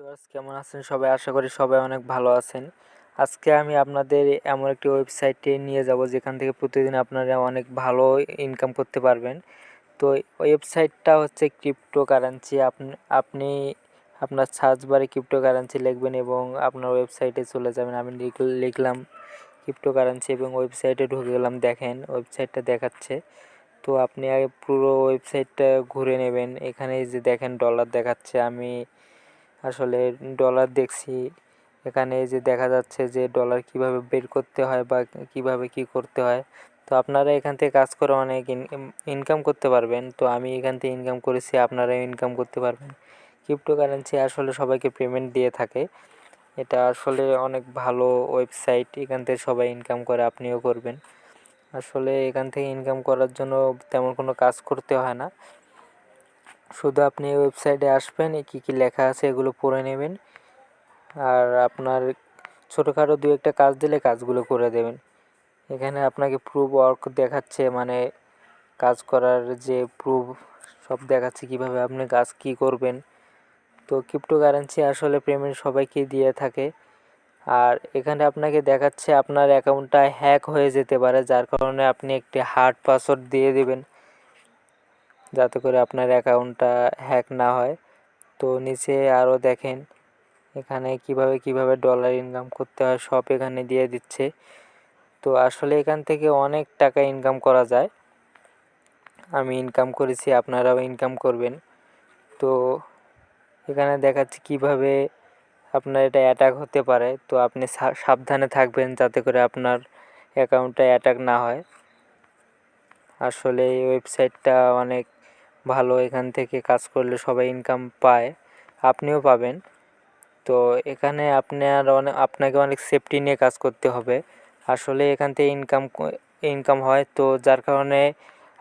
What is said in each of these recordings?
Viewers কেমন আছেন সবাই? আশা করি সবাই অনেক ভালো আছেন। আজকে আমি আপনাদের এমন একটি ওয়েবসাইটে নিয়ে যাব যেখান থেকে প্রতিদিন আপনারা অনেক ভালো ইনকাম করতে পারবেন। তো ওয়েবসাইটটা হচ্ছে ক্রিপ্টোকারেন্সি। আপনি আপনার সার্চ বারে ক্রিপ্টোকারেন্সি লিখবেন এবং আপনার ওয়েবসাইটে চলে যাবেন। আমি লিখলাম ক্রিপ্টোকারেন্সি এবং ওয়েবসাইটে ঢুকে গেলাম। দেখেন ওয়েবসাইটটা দেখাচ্ছে। তো আপনি আগে পুরো ওয়েবসাইটটা ঘুরে নেবেন। এখানে এই যে দেখেন ডলার দেখাচ্ছে। আমি আসলে ডলার দেখছি। এখানে এই যে দেখা যাচ্ছে যে ডলার কিভাবে বের করতে হয় বা কিভাবে কি করতে হয়। তো আপনারা এখান থেকে কাজ করে অনেক ইনকাম করতে পারবেন। তো আমি এখান থেকে ইনকাম করেছি, আপনারাও ইনকাম করতে পারবেন। ক্রিপ্টোকারেন্সি আসলে সবাইকে পেমেন্ট দিয়ে থাকে। এটা আসলে অনেক ভালো ওয়েবসাইট। এখান থেকে সবাই ইনকাম করে, আপনিও করবেন। আসলে এখান থেকে ইনকাম করার জন্য তেমন কোনো কাজ করতে হয় না। শুধু আপনি ওয়েবসাইটে আসবেন, কী কী লেখা আছে এগুলো পড়ে নেবেন, আর আপনার ছোটোখাটো দু একটা কাজ দিলে কাজগুলো করে দেবেন। এখানে আপনাকে প্রুফ ওয়ার্ক দেখাচ্ছে, মানে কাজ করার যে প্রুফ সব দেখাচ্ছে কীভাবে আপনি কাজ কী করবেন। তো ক্রিপ্টোকারেন্সি আসলে পেমেন্ট সবাইকে দিয়ে থাকে। আর এখানে আপনাকে দেখাচ্ছে আপনার অ্যাকাউন্টটা হ্যাক হয়ে যেতে পারে, যার কারণে আপনি একটি হার্ড পাসওয়ার্ড দিয়ে দেবেন যাতে করে আপনার অ্যাকাউন্টটা হ্যাক না হয়। তো নিচে আরও দেখেন এখানে কিভাবে ডলার ইনকাম করতে হয় সব এখানে দিয়ে দিচ্ছে। তো আসলে এখান থেকে অনেক টাকা ইনকাম করা যায়। আমি ইনকাম করেছি, আপনারাও ইনকাম করবেন। তো এখানে দেখাচ্ছে কিভাবে আপনার এটা অ্যাটাক হতে পারে। তো আপনি সাবধানে থাকবেন যাতে করে আপনার অ্যাকাউন্টটা অ্যাটাক না হয়। আসলে এই ওয়েবসাইটটা অনেক ভালো। এখান থেকে কাজ করলে সবাই ইনকাম পায়, আপনিও পাবেন। তো এখানে আপনাকে অনেক সেফটি নিয়ে কাজ করতে হবে। আসলে এখান থেকে ইনকাম হয়, তো যার কারণে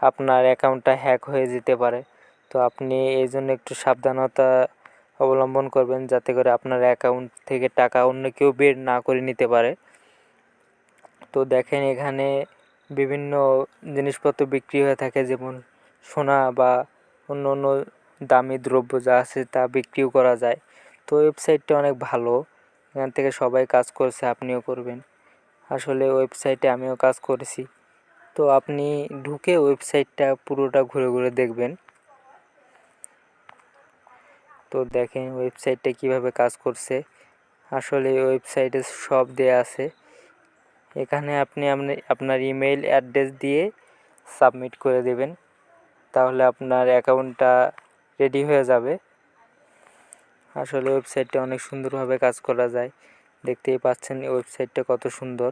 আপনার অ্যাকাউন্টটা হ্যাক হয়ে যেতে পারে। তো আপনি এই জন্য একটু সাবধানতা অবলম্বন করবেন যাতে করে আপনার অ্যাকাউন্ট থেকে টাকা অন্য কেউ বের না করে নিতে পারে। তো দেখেন এখানে বিভিন্ন জিনিসপত্র বিক্রি হয়ে থাকে, যেমন সোনা বা অন্য অন্য দামি দ্রব্য যা আছে তা বিক্রিও করা যায়। তো ওয়েবসাইটটা অনেক ভালো। এখান থেকে সবাই কাজ করছে, আপনিও করবেন। আসলে ওয়েবসাইটে আমিও কাজ করেছি। তো আপনি ঢুকে ওয়েবসাইটটা পুরোটা ঘুরে ঘুরে দেখবেন। তো দেখেন ওয়েবসাইটটা কিভাবে কাজ করছে। আসলে ওয়েবসাইটে সব দেয়া আছে। এখানে আপনি আপনার ইমেল অ্যাড্রেস দিয়ে সাবমিট করে দেবেন, তাহলে আপনার অ্যাকাউন্টটা রেডি হয়ে যাবে। আসলে ওয়েবসাইটটা অনেক সুন্দরভাবে কাজ করা যায়। দেখতেই পাচ্ছেন ওয়েবসাইটটা কত সুন্দর।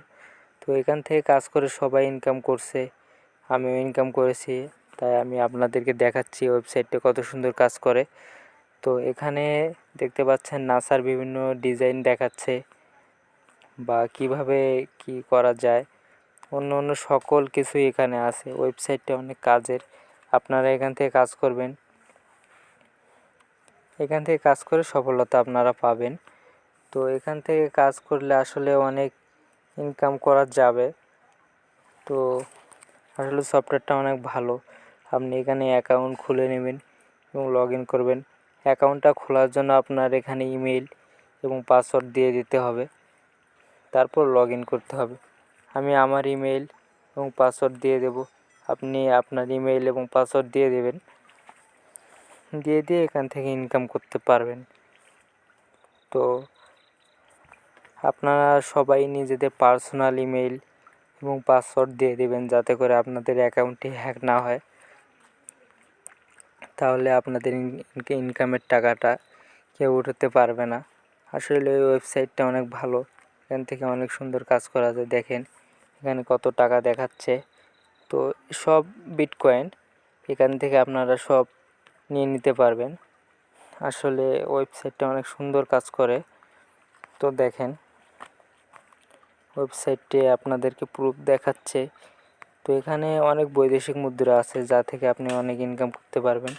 তো এখান থেকে কাজ করে সবাই ইনকাম করছে, আমিও ইনকাম করেছি, তাই আমি আপনাদেরকে দেখাচ্ছি ওয়েবসাইটটা কত সুন্দর কাজ করে। তো এখানে দেখতে পাচ্ছেন নাসার বিভিন্ন ডিজাইন দেখাচ্ছে বা কিভাবে কি করা যায়, অন্য অন্য সকল কিছুই এখানে আছে। ওয়েবসাইটটা অনেক কাজের, আপনারা এখান থেকে কাজ করবেন। এখান থেকে কাজ করে সফলতা আপনারা পাবেন। তো এখান থেকে কাজ করলে আসলে অনেক ইনকাম করা যাবে। তো আসলে সফটওয়্যারটা অনেক ভালো। আপনি এখানে অ্যাকাউন্ট খুলে নেবেন এবং লগ ইন করবেন। অ্যাকাউন্টটা খোলার জন্য আপনার এখানে ইমেল এবং পাসওয়ার্ড দিয়ে দিতে হবে, তারপর লগ ইন করতে হবে। আমি আমার ইমেল এবং পাসওয়ার্ড দিয়ে দেব, আপনি আপনার ইমেল এবং পাসওয়ার্ড দিয়ে দেবেন। দিয়ে এখান থেকে ইনকাম করতে পারবেন। তো আপনারা সবাই নিজেদের পার্সোনাল ইমেল এবং পাসওয়ার্ড দিয়ে দেবেন যাতে করে আপনাদের অ্যাকাউন্টটি হ্যাক না হয়, তাহলে আপনাদের ইনকামের টাকাটা কেউ উঠাতে পারবে না। আসলে এই ওয়েবসাইটটা অনেক ভালো, এখান থেকে অনেক সুন্দর কাজ করা যায়। দেখেন এখানে কত টাকা দেখাচ্ছে। তো সব বিটকয়েন, এখান থেকে আপনারা সব নিয়ে নিতে পারবেন। আসলে ওয়েবসাইটটা অনেক সুন্দর কাজ করে। তো দেখেন ওয়েবসাইটে আপনাদেরকে প্রুফ দেখাচ্ছে। তো এখানে অনেক বৈদেশিক মুদ্রা আছে যা থেকে আপনি অনেক ইনকাম করতে পারবেন।